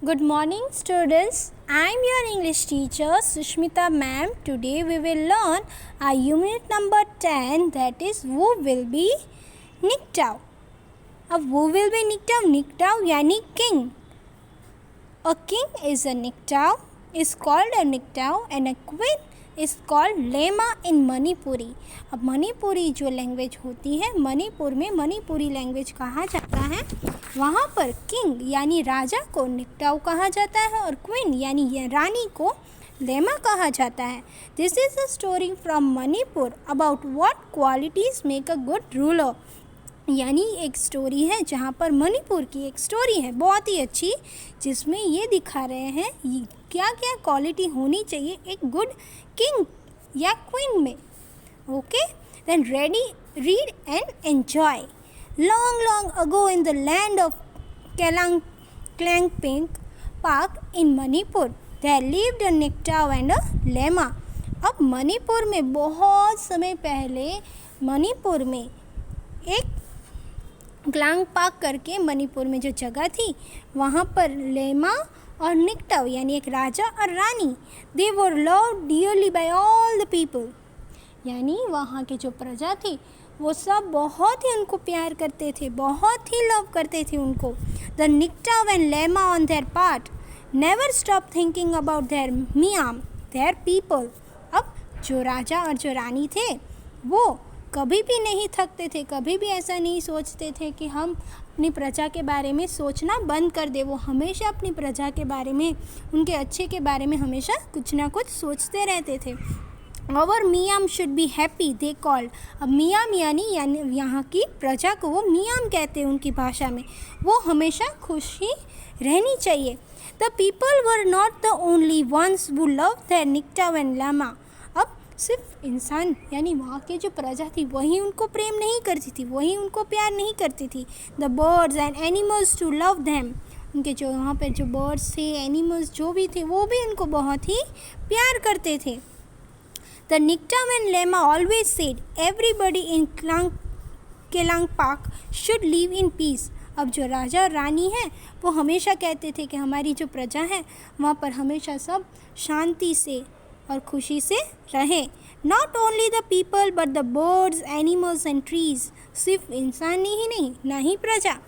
Good morning, students. I am your English teacher, Sushmita ma'am. Today we will learn our unit number 10, that is who will be Niktaw. अब who will be Niktaw? Niktaw यानी king. A king is a Niktaw, is called a Niktaw, and a queen is called Lema in Manipuri. अब मणिपुरी जो language होती है, मणिपुर में Manipuri language कहा जाता है, वहाँ पर किंग यानी राजा को निकटाव कहा जाता है और क्वीन यानी रानी को लेमा कहा जाता है. This is a story from Manipur about what qualities make a good ruler. यानी एक स्टोरी है जहाँ पर मणिपुर की एक स्टोरी है बहुत ही अच्छी, जिसमें ये दिखा रहे हैं क्या क्या क्वालिटी होनी चाहिए एक गुड किंग या क्वीन में. Okay, then read and enjoy. Long ago in the land of Klangping Park in Manipur, there lived a Niktaw and a Lema. अब मणिपुर में बहुत समय पहले मणिपुर में एक क्लांग पार्क करके मणिपुर में जो जगह थी वहाँ पर लेमा और निकटाव यानी एक राजा और रानी, they were loved dearly by all the people. यानी वहाँ के जो प्रजा थी वो सब बहुत ही उनको प्यार करते थे, बहुत ही लव करते थे उनको. The Ningthou and Leima on their part never stop thinking about their miyam, their people. अब जो राजा और जो रानी थे वो कभी भी नहीं थकते थे, कभी भी ऐसा नहीं सोचते थे कि हम अपनी प्रजा के बारे में सोचना बंद कर दे. वो हमेशा अपनी प्रजा के बारे में, उनके अच्छे के बारे में हमेशा कुछ ना कुछ सोचते रहते थे. Our miyam should be happy, they called. अब मियाम यानी यहाँ की प्रजा को वो मियाम कहते हैं उनकी भाषा में, वो हमेशा खुशी रहनी चाहिए. The people were not the only ones who loved their Ningthou and Leima. अब सिर्फ इंसान यानी वहाँ के जो प्रजा थी वही उनको प्रेम नहीं करती थी, वही उनको प्यार नहीं करती थी. The birds and animals to love them. उनके जो वहाँ पर जो बर्ड्स थे, एनिमल्स जो भी थे वो भी उनको बहुत ही प्यार करते थे. The Niktaw and Lema always said everybody in Kelang Park should live in peace. अब जो राजा और रानी हैं वो हमेशा कहते थे कि हमारी जो प्रजा है वहाँ पर हमेशा सब शांति से और खुशी से रहें. Not only the people but the birds, animals and trees. सिर्फ इंसान ही नहीं, ना ही प्रजा,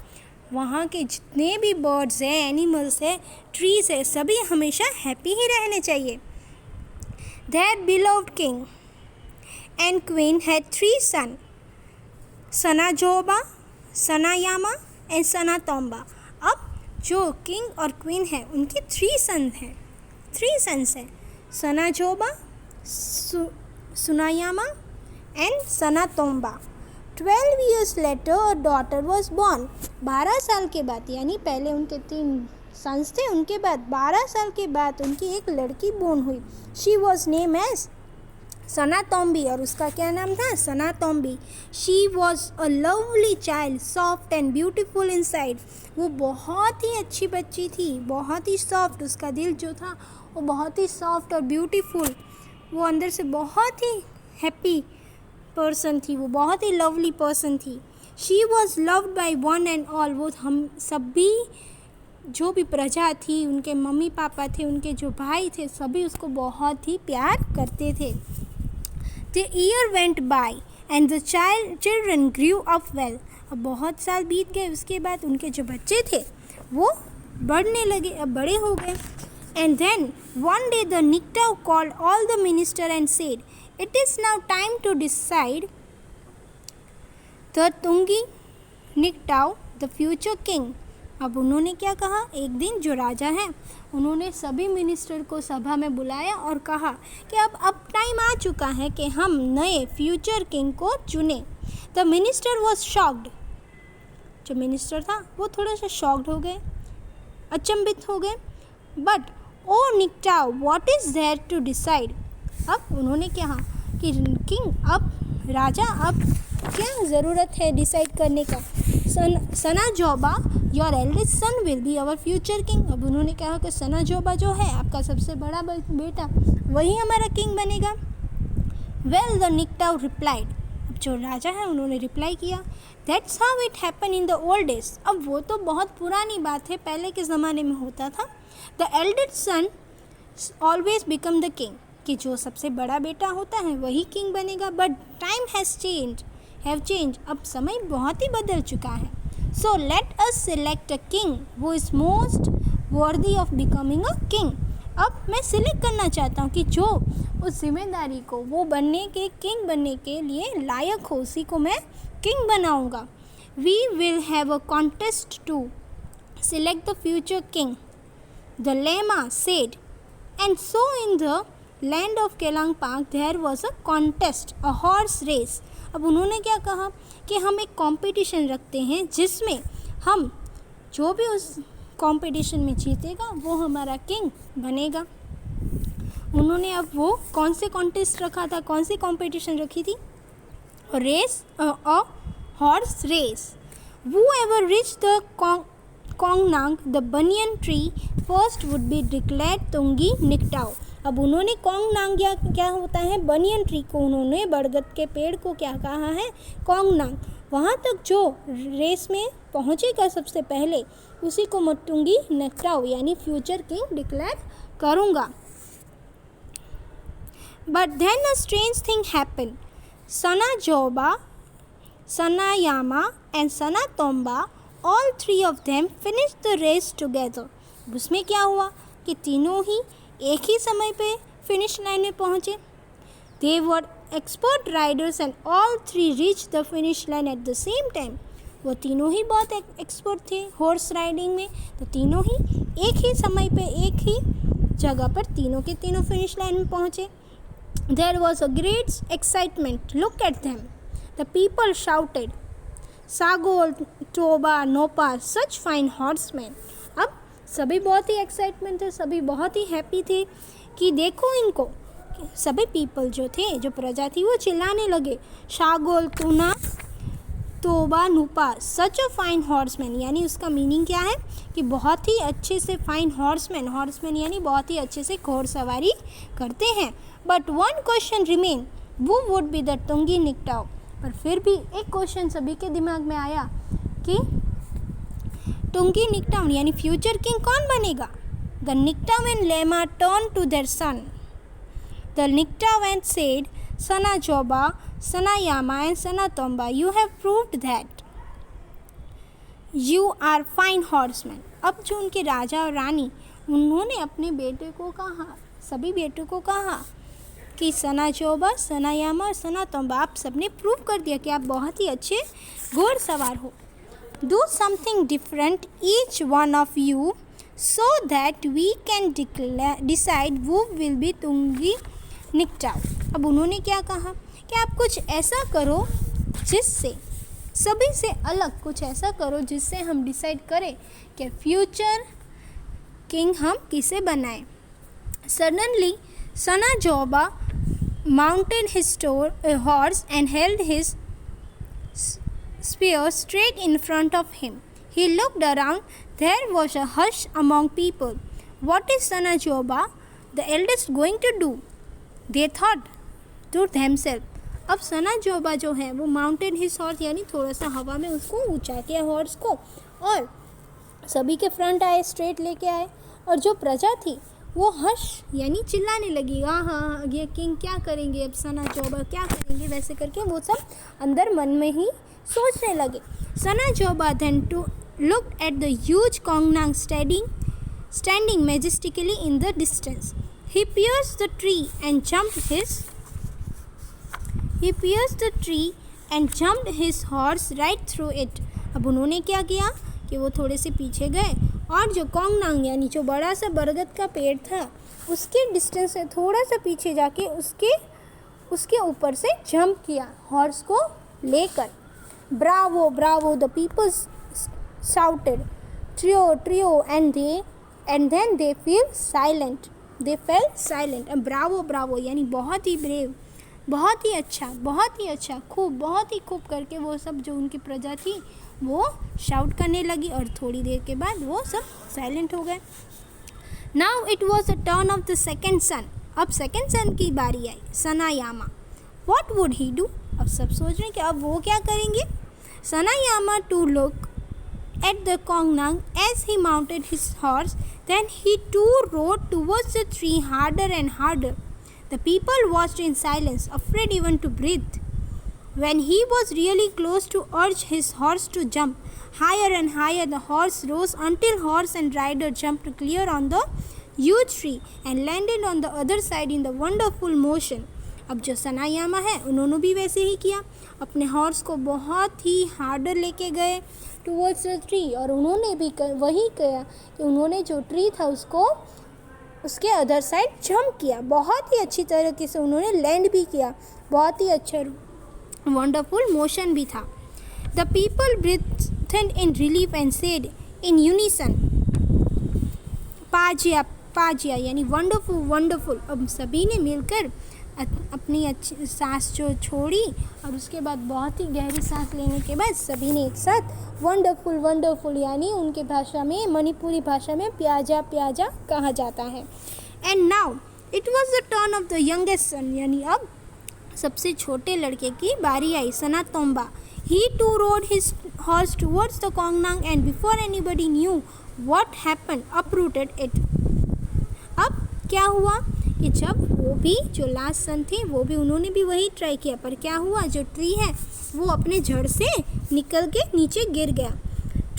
वहाँ के जितने भी बर्ड्स हैं, एनिमल्स है, ट्रीज है, सभी हमेशा हैप्पी ही रहने चाहिए. Their beloved king and queen had 3 sons, Sanajoba, Sanayama and Sanatomba. अब जो किंग और क्वीन है उनके 3 सन्स हैं, सनाजोबा, सुनायामा and सनातोम्बा. 12 years later a daughter was born. 12 साल के बाद, यानी पहले उनके 3 सन्स थे, उनके बाद 12 साल के बाद उनकी एक लड़की बोर्न हुई. She was name as Sanatombi, और उसका क्या नाम था? Sanatombi. She was a lovely child, soft and beautiful inside. वो बहुत ही अच्छी बच्ची थी, बहुत ही सॉफ्ट, उसका दिल जो था वो बहुत ही सॉफ्ट और ब्यूटीफुल, वो अंदर से बहुत ही हैप्पी पर्सन थी, वो बहुत ही लवली पर्सन थी. She was loved by one and all. वो हम सभी जो भी प्रजा थी, उनके मम्मी पापा थे, उनके जो भाई थे, सभी उसको बहुत ही प्यार करते थे. The year went by and the children grew up well. अब बहुत साल बीत गए, उसके बाद उनके जो बच्चे थे वो बढ़ने लगे, अब बड़े हो गए. And then one day the Ningthou called all the minister and said it is now time to decide the Tungi Ningthou the future king. अब उन्होंने क्या कहा, एक दिन जो राजा हैं उन्होंने सभी मिनिस्टर को सभा में बुलाया और कहा कि अब टाइम आ चुका है कि हम नए फ्यूचर किंग को चुने. The minister was shocked. जो मिनिस्टर था वो थोड़ा सा शॉक्ड हो गए, अचंभित हो गए. But oh Ningthou what is there to decide. अब उन्होंने कहा कि किंग, अब राजा, अब क्या ज़रूरत है डिसाइड करने का. Sanajaoba your eldest son will be our future king. अब उन्होंने कहा कि सनाजोबा जो है आपका सबसे बड़ा बेटा, वही हमारा किंग बनेगा. Well the Ningthou replied. अब जो राजा है उन्होंने रिप्लाई किया, that's how it happen in the old days. अब वो तो बहुत पुरानी बात है, पहले के ज़माने में होता था। The eldest son always become the king, कि जो सबसे बड़ा बेटा होता है वही किंग बनेगा। बट टाइम हैव चेंज, अब समय बहुत ही बदल चुका है। So let us select a king who is most worthy of becoming a king. अब मैं सिलेक्ट करना चाहता हूँ कि जो उस जिम्मेदारी को वो बनने के किंग बनने के लिए लायक हो, उसी को मैं किंग बनाऊँगा। We will have a contest to select the future king, the lama said. And so in the land of Kelang park there was a contest, a horse race. अब उन्होंने क्या कहा कि हम एक कंपटीशन रखते हैं जिसमें हम जो भी उस कंपटीशन में जीतेगा वो हमारा किंग बनेगा। उन्होंने अब वो कौन से कॉन्टेस्ट रखा था, कौन सी कंपटीशन रखी थी? Race, a horse race. Whoever reached the Kongnang, the banyan tree, first would be declared Tungi Niktau। अब उन्होंने कोंगनांग क्या होता है, बनियन ट्री को उन्होंने बरगद के पेड़ को क्या कहा है, कोंगनांग। वहाँ तक जो रेस में पहुँचेगा सबसे पहले उसी को मैं टुंगी निक्टाओ यानी फ्यूचर किंग डिक्लेयर करूँगा। But then a strange thing happen. Sana Jaoba, Sanayaima and Sana Tomba, all three of them finished the race together. उसमें क्या हुआ कि तीनों ही एक ही समय पे फिनिश लाइन में पहुँचे। They were expert riders and all three reach the finish line at the same time. वो तीनों ही बहुत एक्सपर्ट थे हॉर्स राइडिंग में, तो तीनों ही एक ही समय पे एक ही जगह पर तीनों के तीनों फिनिश लाइन में पहुँचे। There was a great excitement, look at them, the people shouted, sagol thouba nupa, such fine horseman. अब सभी बहुत ही एक्साइटमेंट थे, सभी बहुत ही हैप्पी थे कि देखो इनको। सभी पीपल जो थे, जो प्रजा थी, वो चिल्लाने लगे, शागोल टूना तोबा नुपा, सच अ फाइन हॉर्समैन। यानी उसका मीनिंग क्या है कि बहुत ही अच्छे से फाइन हॉर्समैन, हॉर्समैन यानी बहुत ही अच्छे से घोड़सवारी करते हैं। बट वन क्वेश्चन रिमेन, वो वुड बी द टुंगी निक्टाओ। पर फिर भी एक क्वेश्चन सभी के दिमाग में आया कि टुंगी निक्टाओ यानी फ्यूचर किंग कौन बनेगा? The Ningthou and Leima turn to their son. The Ningthou and said, Sana Jaoba, Sana Yaima and Sana Tomba, you have proved that you are fine horseman. अब जो उनके राजा और रानी, उन्होंने अपने बेटे को कहा, सभी बेटों को कहा कि सना जोबा, सना यामा और सना तोम्बा, आप सबने प्रूव कर दिया कि आप बहुत ही अच्छे घोड़सवार हो। Do something different, each one of you, so that we can decide who will be Tungi Niktao। अब उन्होंने क्या कहा कि आप कुछ ऐसा करो जिससे सभी से अलग, कुछ ऐसा करो जिससे हम डिसाइड करें कि फ्यूचर किंग हम किसे बनाएं। Suddenly, Sana Joba mounted his horse and held his spear straight in front of him. He looked around. There was a hush among people. What is Sana Joba, the eldest, going to do? They thought to themselves. अब सना जोबा जो है वो mountain his horse यानी थोड़ा सा हवा में उसको ऊंचा किया हॉर्स को, और सभी के फ्रंट आए, स्ट्रेट लेके आए, और जो प्रजा थी वो हश यानी चिल्लाने लगी, हाँ हाँ ये किंग क्या करेंगे, अब सना जोबा क्या करेंगे, वैसे करके वो सब अंदर मन में ही सोचने लगे। सना Joba then to look at the huge Kongnang standing majestically in the distance. He pierced the tree and jumped his horse right through it. अब उन्होंने क्या किया कि वो थोड़े से पीछे गए और जो कोंगनांग यानी जो बड़ा सा बरगद का पेड़ था उसके डिस्टेंस से थोड़ा सा पीछे जाके उसके ऊपर से जंप किया हॉर्स को लेकर। Bravo, bravo, the people shouted, trio, and then they fell silent. अब bravo यानी बहुत ही ब्रेव, बहुत ही अच्छा, बहुत ही खूब करके वो सब जो उनकी प्रजा थी वो शाउट करने लगी, और थोड़ी देर के बाद वो सब साइलेंट हो गए। Now it was the turn of the second son. अब सेकेंड सन की बारी आई, सनायामा। What would he do? अब सब सोच रहे हैं कि अब वो क्या करेंगे। Sanayaima to look at the Kongnang as he mounted his horse. Then he too rode towards the tree harder and harder. The people watched in silence, afraid even to breathe. When he was really close to urge his horse to jump, higher and higher the horse rose until horse and rider jumped clear on the huge tree and landed on the other side in the wonderful motion. अब जो सनायामा है उन्होंने भी वैसे ही किया, अपने horse को बहुत ही हार्डर लेके गए टूवर्ड्स द ट्री, और उन्होंने भी वही किया कि उन्होंने जो ट्री था उसको उसके अदर साइड जंप किया। बहुत ही अच्छी तरीके से उन्होंने लैंड भी किया, बहुत ही अच्छा वंडरफुल मोशन भी था। The people breathed in relief and said in unison, pajia pajia यानी वंडरफुल वंडरफुल। अब सभी ने मिलकर अपनी अच्छी सांस जो छोड़ी और उसके बाद बहुत ही गहरी सांस लेने के बाद सभी ने एक साथ वंडरफुल वंडरफुल यानी उनके भाषा में, मणिपुरी भाषा में प्याजा प्याजा कहा जाता है। And now it was the turn of the youngest son, यानी अब सबसे छोटे लड़के की बारी आई, Sana Tomba. He to rode his horse towards the Kongnang and before anybody knew what happened uprooted it. अब क्या हुआ कि जब वो भी जो लास्ट सन थे वो भी उन्होंने भी वही ट्राई किया, पर क्या हुआ, जो ट्री है वो अपने जड़ से निकल के नीचे गिर गया।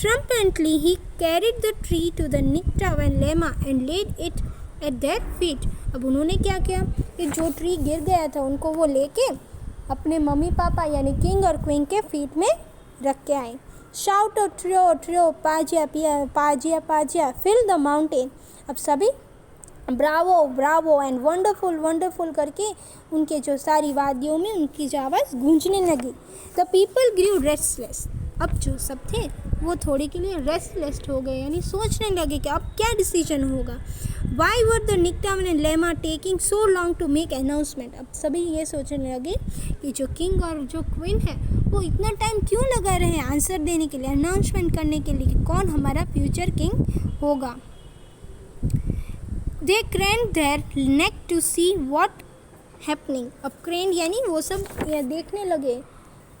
Triumphantly he carried the tree to the Ningthou and Leima and laid it at their feet. अब उन्होंने क्या किया कि जो ट्री गिर गया था उनको वो लेके अपने मम्मी पापा यानी किंग और क्वीन के फीट में रख के आए। शाउट ट्रियो ट्रियो पाजिया पिया पाजिया पाजिया फिल द माउंटेन। अब सभी Bravo Bravo and wonderful wonderful करके उनके जो सारी वादियों में उनकी जो आवाज़ गूंजने लगी। The people grew restless. अब जो सब थे वो थोड़े के लिए रेस्टलेस हो गए, यानी सोचने लगे कि अब क्या डिसीजन होगा। Why were the Ningthou and Leima taking so long to make announcement. अब सभी ये सोचने लगे कि जो किंग और जो क्वीन है वो इतना टाइम क्यों लगा रहे हैं आंसर देने के लिए, अनाउंसमेंट करने के लिए कि कौन हमारा फ्यूचर किंग होगा। They craned their neck to see what happening. अब craned यानी वो सब देखने लगे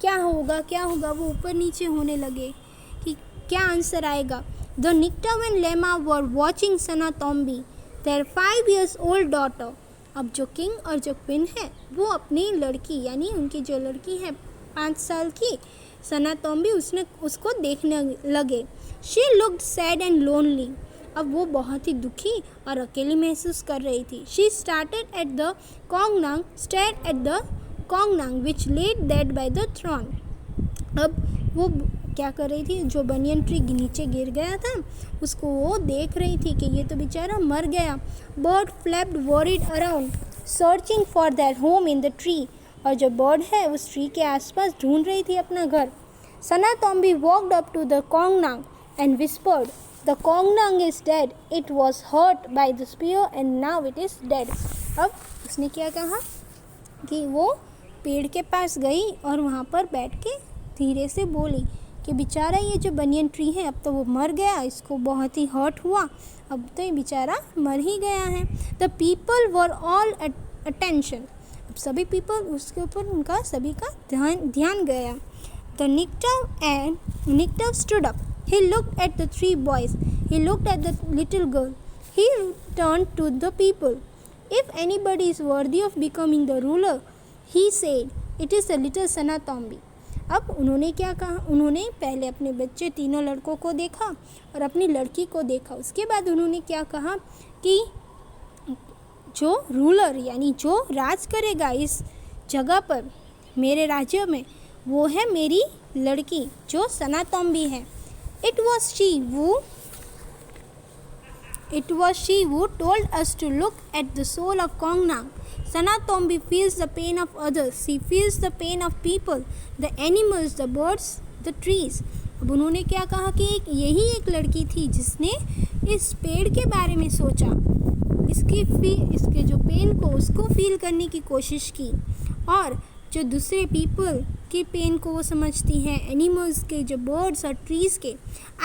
क्या होगा, वो ऊपर नीचे होने लगे कि क्या आंसर आएगा। The Niktav and Lema were watching Sana Tombi, their 5 years old daughter. अब जो किंग और जो क्वीन है वो अपनी लड़की यानी उनकी जो लड़की है 5 साल की सना तोम्बी उसको देखने लगे। She looked sad and lonely. अब वो बहुत ही दुखी और अकेली महसूस कर रही थी। She started at the Kongnang stayed at the Kongnang which laid dead by the throne. अब वो क्या कर रही थी, जो बनियन ट्री नीचे गिर गया था उसको वो देख रही थी कि ये तो बेचारा मर गया। Bird flapped worried around searching for their home in the tree. और जो बर्ड है उस ट्री के आसपास ढूंढ रही थी अपना घर। Sana Tombi walked up to the Kongnang and whispered, The Kongnang is dead. It was hurt by the spear and now it is dead. अब उसने क्या कहा कि वो पेड़ के पास गई और वहाँ पर बैठ के धीरे से बोली कि बेचारा ये जो बनियन ट्री है अब तो वो मर गया, इसको बहुत ही हर्ट हुआ, अब तो ये बेचारा मर ही गया है। The people were all at attention. अब सभी पीपल उसके ऊपर उनका सभी का ध्यान गया। The Niktav stood up. He looked at the 3 boys. He looked at the little girl. He turned to the people. If anybody is worthy of becoming the ruler, he said, it is the little Sana Tombi. अब उन्होंने क्या कहा, उन्होंने पहले अपने बच्चे तीनों लड़कों को देखा और अपनी लड़की को देखा। उसके बाद उन्होंने क्या कहा कि जो रूलर यानी जो राज करेगा इस जगह पर मेरे राज्य में वो है मेरी लड़की जो सना तोम्बी है। It was she who told us to look at the soul of Kongnang. Sana Tombi feels the pain of others. She feels the pain of people, the animals, the birds, the trees. अब उन्होंने क्या कहा कि यही एक लड़की थी जिसने इस पेड़ के बारे में सोचा, इसके जो पेन को उसको फील करने की कोशिश की, और जो दूसरे पीपल के पेन को वो समझती हैं, एनिमल्स के, जो बर्ड्स और ट्रीज़ के।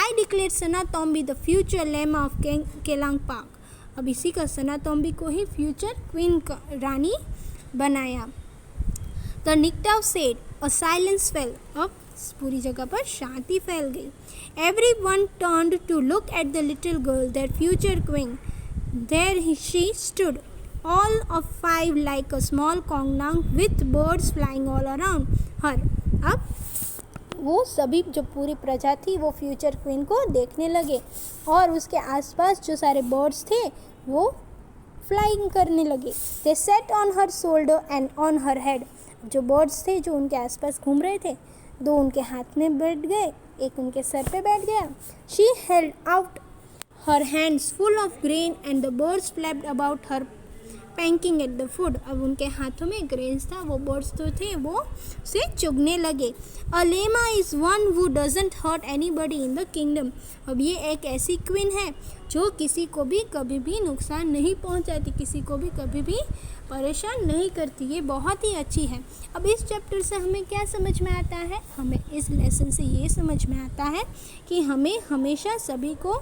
I declare Sana Tombi the future lemma of Kelang park. अब इसी का सना तोम्बी को ही फ्यूचर क्वीन रानी बनाया। The Ningthou said, a silence fell, अब पूरी जगह पर शांति फैल गई. Everyone turned to look at the little girl, their future queen. There she stood, all of 5 like a small conch with birds flying all around her. अब वो सभी जो पूरी प्रजा थी वो फ्यूचर क्वीन को देखने लगे और उसके आसपास जो सारे बर्ड्स थे वो फ्लाइंग करने लगे. They set on her shoulder and on her head. जो बर्ड्स थे जो उनके आसपास घूम रहे थे, 2 उनके हाथ में बैठ गए, एक उनके सर पे बैठ गया. She held out her hands full of grain and the birds flapped about her panky at the food. अब उनके हाथों में ग्रेन्स था, वो बर्ड्स तो थे वो से चुगने लगे. A lama is one who doesn't hurt anybody in the kingdom. अब ये एक ऐसी क्वीन है जो किसी को भी कभी भी नुकसान नहीं पहुंचाती, किसी को भी कभी भी परेशान नहीं करती. ये बहुत ही अच्छी है. अब इस चैप्टर से हमें क्या समझ में आता है? हमें इस लेसन से ये समझ में आता है कि हमें हमेशा सभी को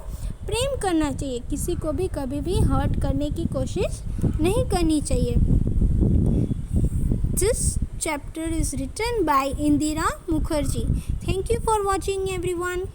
प्रेम करना चाहिए, किसी को भी कभी भी हर्ट करने की कोशिश नहीं करनी चाहिए. This chapter is written by Indira Mukherjee. Thank you for watching everyone.